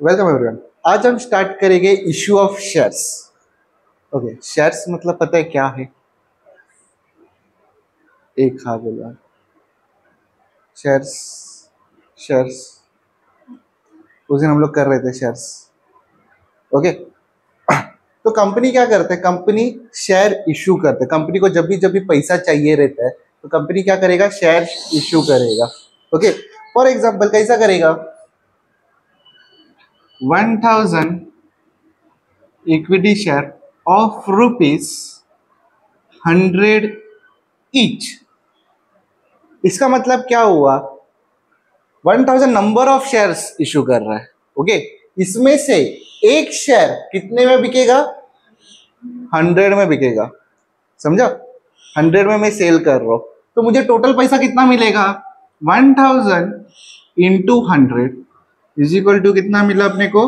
Welcome everyone. आज हम start करेंगे issue of shares. Okay, shares मतलब पता है क्या है? एक हाँ बोला शेयर्स। शेयर्स उस दिन हम लोग कर रहे थे शेयर्स। ओके, तो कंपनी क्या करते हैं? कंपनी शेयर इश्यू करते हैं। कंपनी को जब भी पैसा चाहिए रहता है तो कंपनी क्या करेगा? शेयर इश्यू करेगा। ओके, फॉर एग्जाम्पल कैसा करेगा? 1000 इक्विटी शेयर ऑफ ₹100 ईच। इसका मतलब क्या हुआ? 1000 नंबर ऑफ शेयर्स इशू कर रहा है। ओके, इसमें से एक शेयर कितने में बिकेगा? 100 में बिकेगा। समझा? 100 में मैं सेल कर रहा हूं तो मुझे टोटल पैसा कितना मिलेगा? 1000 इंटू 100 इज इक्वल टू कितना मिला अपने को?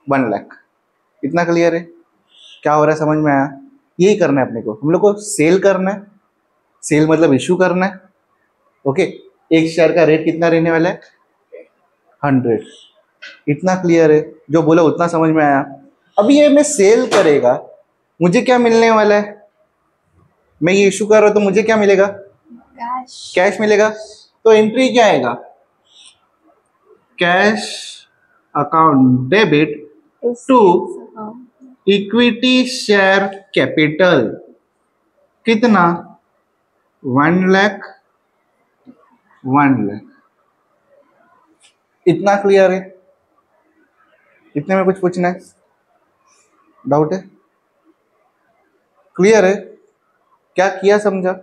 1 लाख। इतना क्लियर है? क्या हो रहा है, समझ में आया? यही करना है अपने को। हम लोग को सेल करना है। सेल मतलब इशू करना है। ओके, एक शेयर का रेट कितना रहने वाला है? 100। इतना क्लियर है? जो बोला उतना समझ में आया? अभी ये मैं सेल करेगा, मुझे क्या मिलने वाला है? मैं ये इशू कर रहा हूं तो मुझे क्या मिलेगा? कैश मिलेगा। तो एंट्री क्या आएगा? Cash account debit to equity share capital. कितना? 1 लाख। 1 लाख। इतना क्लियर है? इतने में कुछ पूछना है? डाउट है? क्लियर है? क्या किया समझा?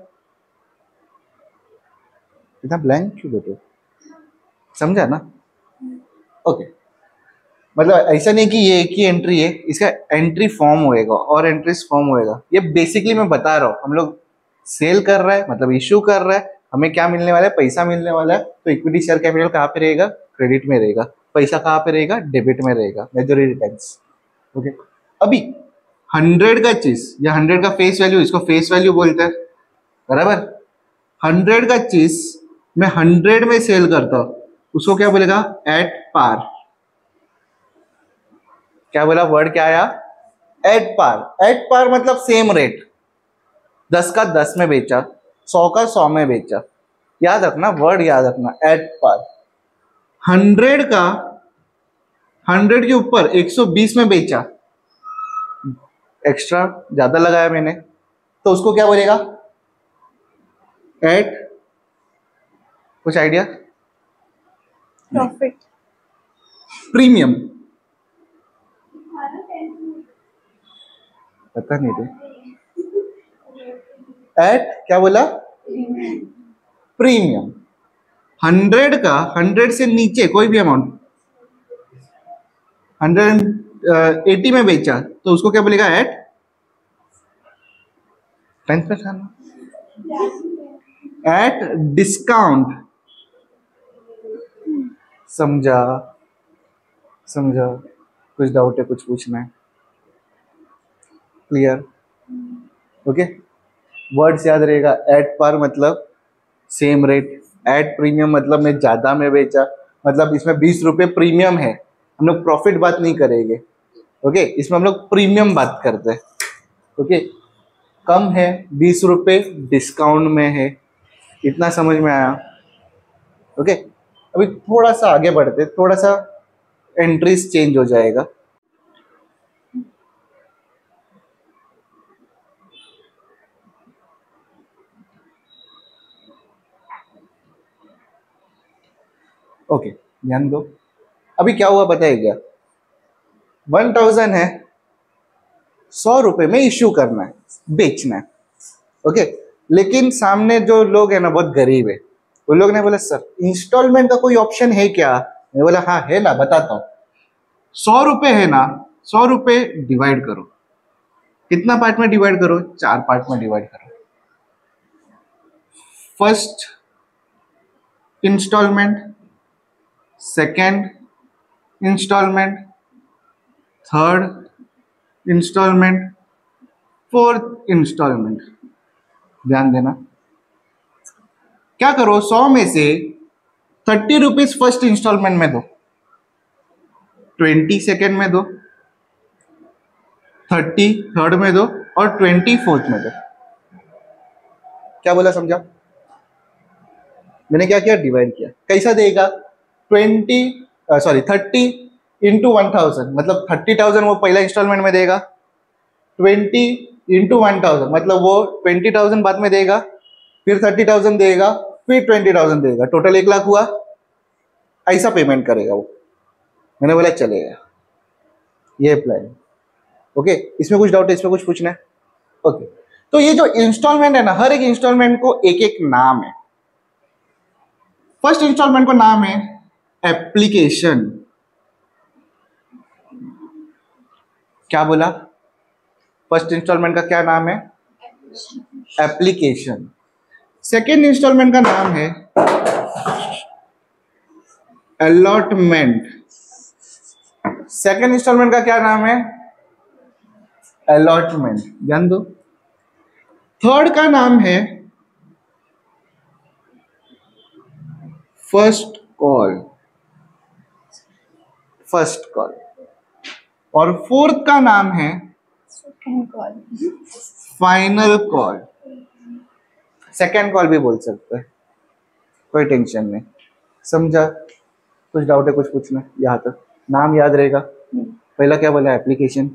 इतना ब्लैंक क्यों बैठे? समझा ना? ओके, मतलब ऐसा नहीं कि ये एक ही एंट्री है, इसका एंट्री फॉर्म होएगा और एंट्रीज फॉर्म होएगा। ये बेसिकली मैं बता रहा हूँ, हम लोग सेल कर रहा है मतलब इश्यू कर रहा है, हमें क्या मिलने वाला है? पैसा मिलने वाला है। तो इक्विटी शेयर कैपिटल कहाँ पे रहेगा? क्रेडिट में रहेगा। पैसा कहाँ पे रहेगा? डेबिट में रहेगा मेजॉरिटी टाइम्स। ओके, अभी 100 का चीज या 100 का फेस वैल्यू, इसको फेस वैल्यू बोलते हैं, बराबर। 100 का चीज मैं 100 में सेल करता हूं, उसको क्या बोलेगा? At par. क्या बोला? वर्ड क्या आया? At par. एट पार मतलब सेम रेट। 10 का 10 में बेचा, 100 का 100 में बेचा। याद रखना, वर्ड याद रखना, एट पार। 100 का 100 के ऊपर 120 में बेचा, एक्स्ट्रा ज्यादा लगाया मैंने, तो उसको क्या बोलेगा? एट, कुछ आइडिया? प्रॉफिट। प्रीमियम। पता नहीं थे। एट क्या बोला? प्रीमियम। 100 का 100 से नीचे कोई भी अमाउंट 180 में बेचा तो उसको क्या बोलेगा? एट 10%। At discount. समझा? समझा? कुछ डाउट है? कुछ पूछना है? क्लियर? ओके, वर्ड्स याद रहेगा। एट पार मतलब सेम रेट। एट प्रीमियम मतलब मैं ज्यादा में बेचा, मतलब इसमें 20 रुपए प्रीमियम है। हम लोग प्रॉफिट बात नहीं करेंगे। ओके, इसमें हम लोग प्रीमियम बात करते हैं। ओके, कम है, 20 रुपए डिस्काउंट में है। इतना समझ में आया? ओके, अभी थोड़ा सा आगे बढ़ते, थोड़ा सा एंट्रीज चेंज हो जाएगा। ओके, ध्यान दो। अभी क्या हुआ बताइए क्या? 1000 है, 100 रुपए में इश्यू करना है, बेचना है। ओके, लेकिन सामने जो लोग है ना बहुत गरीब है, वो लोग ने बोला सर इंस्टॉलमेंट का कोई ऑप्शन है क्या? मैं बोला हाँ है ना, बताता हूँ। 100 रुपए है ना, 100 रुपए डिवाइड करो। कितना पार्ट में डिवाइड करो? 4 पार्ट में डिवाइड करो। First instalment, second instalment, third instalment, fourth instalment. ध्यान देना। क्या करो? 100 में से ₹30 फर्स्ट इंस्टॉलमेंट में दो, 20 सेकेंड में दो, 30 थर्ड में दो और 24th में दो। क्या बोला, समझा? मैंने क्या किया, डिवाइड किया। कैसा देगा? 30 इंटू 1000, मतलब 30,000 वो पहला इंस्टॉलमेंट में देगा, 20 इंटू 1000 मतलब वो 20,000 बाद में देगा, फिर 30,000 देगा, फिर 20,000 देगा, टोटल 1 लाख हुआ। ऐसा पेमेंट करेगा वो। मैंने बोला चलेगा, ये प्लान। ओके, इसमें कुछ डाउट है, इसमें कुछ पूछना है? ओके, तो ये जो इंस्टॉलमेंट है ना, हर एक इंस्टॉलमेंट को एक एक नाम है। फर्स्ट इंस्टॉलमेंट को नाम है एप्लीकेशन। क्या बोला? फर्स्ट इंस्टॉलमेंट का क्या नाम है? एप्लीकेशन। सेकेंड इंस्टॉलमेंट का नाम है अलॉटमेंट। सेकेंड इंस्टॉलमेंट का क्या नाम है? अलॉटमेंट, ध्यान दो। थर्ड का नाम है फर्स्ट कॉल, फर्स्ट कॉल। और फोर्थ का नाम है फाइनल कॉल। सेकेंड कॉल भी बोल सकते हैं, कोई टेंशन नहीं। समझा? कुछ डाउट है, कुछ पूछना? यहाँ तक नाम याद रहेगा। पहला क्या बोला? एप्लीकेशन।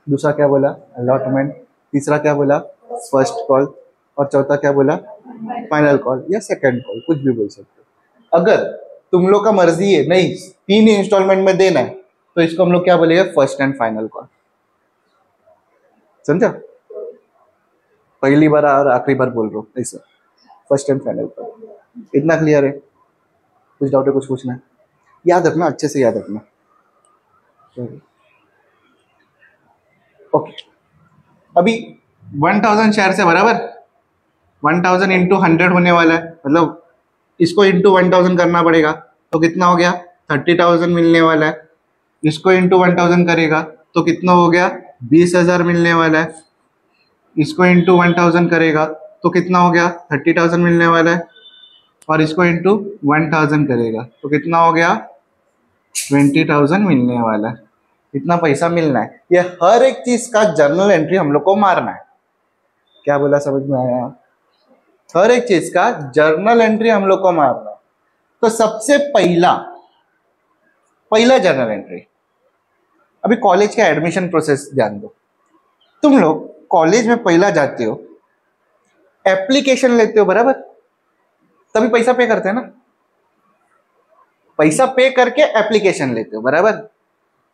दूसरा क्या बोला? अलॉटमेंट। तीसरा क्या बोला? First call. और चौथा क्या बोला? फाइनल कॉल या सेकेंड कॉल, कुछ भी बोल सकते हो। अगर तुम लोग का मर्जी है नहीं 3 इंस्टॉलमेंट में देना है, तो इसको हम लोग क्या बोलेंगे? First and final call. समझा? पहली बार और आखिरी बार बोल रहा हूँ ऐसा, फर्स्ट एंड फाइनल कॉल। इतना क्लियर है? कुछ डाउट है, कुछ पूछना है? याद रखना, अच्छे से याद रखना। ओके, अभी 1000 शेयर से बराबर 1000 इंटू 100 होने वाला है, मतलब इसको इंटू 1000 करना पड़ेगा, तो कितना हो गया? 30,000 मिलने वाला है। इसको इंटू 1000 करेगा तो कितना हो गया? 20,000 मिलने वाला है। इसको इंटू 1000 करेगा तो कितना हो गया? 30,000 मिलने वाला है। और इसको इंटू 1000 करेगा तो कितना हो गया? 20,000 मिलने वाला है। इतना पैसा मिलना है। ये हर एक चीज का जर्नल एंट्री हम लोग को मारना है। क्या बोला, समझ में आया? हर एक चीज का जर्नल एंट्री हम लोग को मारना है। तो सबसे पहला जर्नल एंट्री, अभी कॉलेज का एडमिशन प्रोसेस ध्यान दो। तुम लोग कॉलेज में पहला जाते हो, एप्लीकेशन लेते हो, बराबर? तभी पैसा पे करते हैं ना, पैसा पे करके एप्लीकेशन लेते हो, बराबर?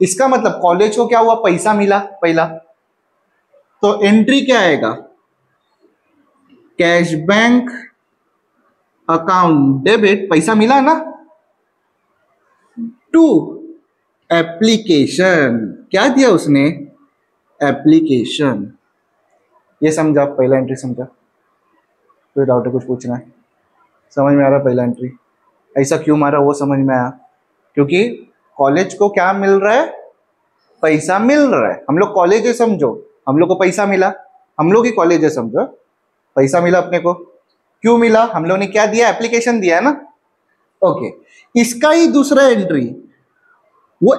इसका मतलब कॉलेज को क्या हुआ? पैसा मिला पहला, तो एंट्री क्या आएगा? कैश बैंक अकाउंट डेबिट, पैसा मिला ना, टू एप्लीकेशन। क्या दिया उसने? एप्लीकेशन। ये समझा? पहला एंट्री समझा? कोई डाउट है, कुछ पूछना है? समझ में आ रहा? पहला एंट्री ऐसा क्यों मारा वो समझ में आया? क्योंकि कॉलेज को क्या मिल रहा है? पैसा मिल रहा है। हम लोग कॉलेज है समझो, हम लोग को पैसा मिला, हम लोग ही कॉलेज है समझो, पैसा मिला अपने को। क्यों मिला? हम लोग ने क्या दिया? एप्लीकेशन दिया है ना। ओके, इसका ही दूसरा एंट्री, वो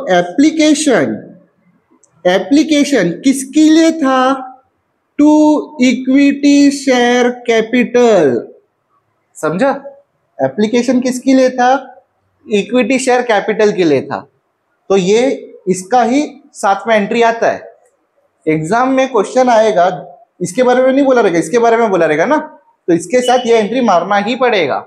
एप्लीकेशन किसके लिए था? To equity share capital. समझा? एप्लीकेशन किसके लिए था? इक्विटी शेयर कैपिटल के लिए था। तो ये इसका ही साथ में एंट्री आता है। एग्जाम में क्वेश्चन आएगा, इसके बारे में नहीं बोला रहेगा, इसके बारे में बोला रहेगा ना, तो इसके साथ ये एंट्री मारना ही पड़ेगा।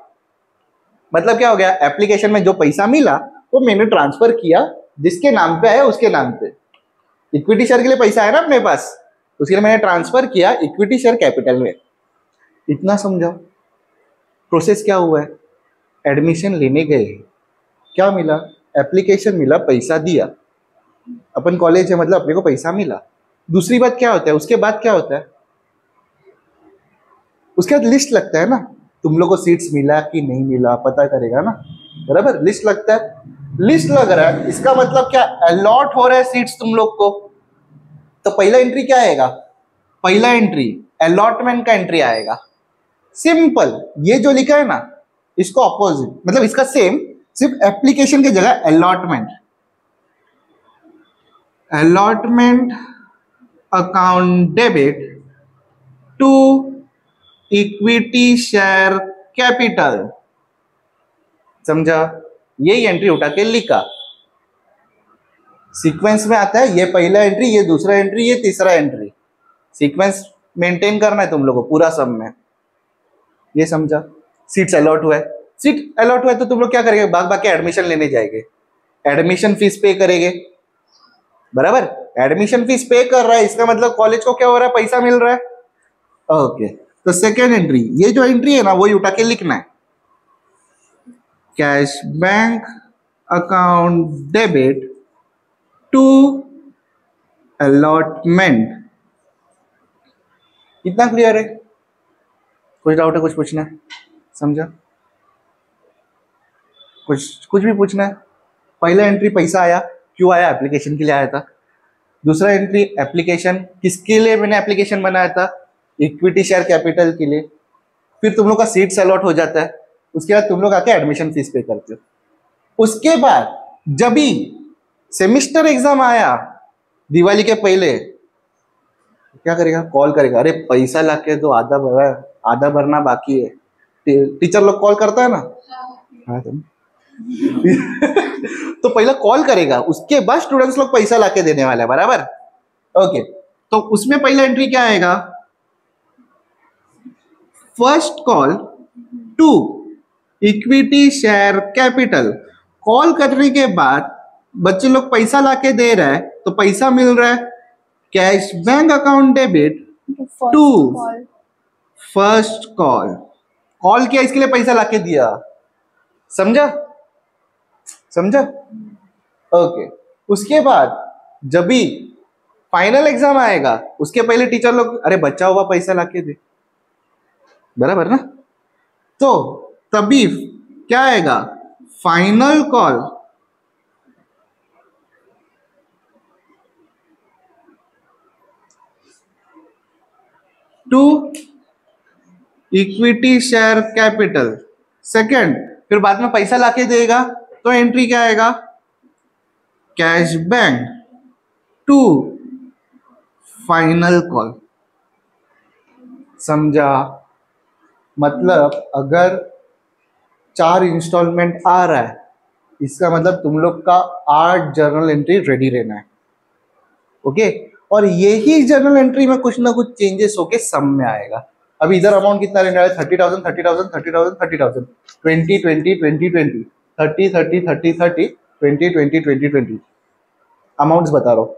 मतलब क्या हो गया? एप्लीकेशन में जो पैसा मिला वो मैंने ट्रांसफर किया, जिसके नाम पे है उसके नाम पे। इक्विटी शेयर के लिए पैसा है ना अपने पास, उसके लिए मैंने ट्रांसफर किया इक्विटी शेयर कैपिटल में। इतना समझो। प्रोसेस क्या हुआ है? एडमिशन लेने गए, क्या मिला? एप्लीकेशन मिला, पैसा दिया, अपन कॉलेज है मतलब अपने को पैसा मिला। दूसरी बात क्या होता है? उसके बाद क्या होता है? उसके बाद लिस्ट लगता है ना, तुम लोग को सीट्स मिला कि नहीं मिला पता करेगा ना, बराबर? लिस्ट लगता है, लिस्ट लग रहा है, इसका मतलब क्या? अलॉट हो रहा है सीट्स तुम लोग को। तो पहला एंट्री क्या आएगा? पहला एंट्री अलॉटमेंट का एंट्री आएगा। सिंपल, ये जो लिखा है ना इसको अपोजिट, मतलब इसका सेम, सिर्फ एप्लीकेशन की जगह allotment, allotment account debit to equity share capital, समझा? यही एंट्री उठा के लिखा, सीक्वेंस में आता है, ये पहला एंट्री, ये दूसरा एंट्री, ये तीसरा एंट्री, सीक्वेंस मेंटेन करना है तुम लोगों को पूरा सब में, ये समझा? सीट्स अलॉट हुआ है, सीट अलॉट हुआ है तो तुम लोग क्या करेंगे? भाग भाग के एडमिशन लेने जाएंगे, एडमिशन फीस पे करेंगे, बराबर? एडमिशन फीस पे कर रहा है, इसका मतलब कॉलेज को क्या हो रहा है? पैसा मिल रहा है। ओके, तो सेकेंड एंट्री, ये जो एंट्री है ना वही उठा के लिखना है, cash bank account debit to allotment. इतना क्लियर है? कुछ डाउट है, कुछ पूछना है? समझा? कुछ भी पूछना है? पहला एंट्री पैसा आया, क्यों आया? एप्लीकेशन के लिए आया था। दूसरा एंट्री एप्लीकेशन, किसके लिए मैंने एप्लीकेशन बनाया था? इक्विटी शेयर कैपिटल के लिए। फिर तुम लोग का सीट्स अलॉट हो जाता है, उसके बाद तुम लोग आके एडमिशन फीस पे करते हो। उसके बाद जब भी सेमिस्टर एग्जाम आया दिवाली के पहले, क्या करेगा? कॉल करेगा, अरे पैसा लाके दो, आधा भरना बाकी है। टीचर लोग कॉल करता है ना, हाँ तो पहला कॉल करेगा, उसके बाद स्टूडेंट्स लोग पैसा लाके देने वाला है, बराबर? ओके, तो उसमें पहला एंट्री क्या आएगा? First call to equity share capital. Call करने के बाद बच्चे लोग पैसा लाके दे रहा है, तो पैसा मिल रहा है, cash bank account debit to first call. Call किया, इसके लिए पैसा लाके दिया, समझा? समझा? ओके, उसके बाद जब भी फाइनल एग्जाम आएगा उसके पहले टीचर लोग, अरे बचा हुआ पैसा लाके दे, बराबर ना? तो तभी क्या आएगा? Final call to equity share capital second. फिर बाद में पैसा लाके देगा तो एंट्री क्या आएगा? Cash bank to final call. समझा? मतलब अगर 4 इंस्टॉलमेंट आ रहा है, इसका मतलब तुम लोग का 8 जर्नल एंट्री रेडी रहना है, ओके? और यही जर्नल एंट्री में कुछ ना कुछ चेंजेस होके सम में आएगा। अभी इधर अमाउंट कितना रहने वाला है? 30,000 30,000 30,000 30,000 20 20 20 20 30 30 30 30 20 20 20 20 अमाउंट्स बता रहा हूँ।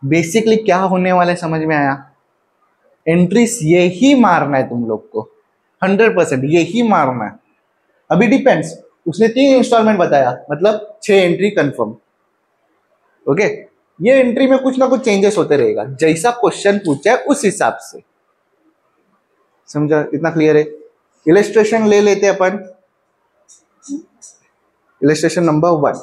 बेसिकली क्या होने वाला है समझ में आया? एंट्रीज यही मारना है तुम लोग को, 100% यही मारना है। अभी डिपेंड्स, उसने 3 इंस्टॉलमेंट बताया, मतलब 6 एंट्री कंफर्म, ओके? ये एंट्री में कुछ ना कुछ चेंजेस होते रहेगा, जैसा क्वेश्चन पूछा है उस हिसाब से। समझा? इतना क्लियर है? इलस्ट्रेशन ले लेते अपन, इलस्ट्रेशन नंबर 1।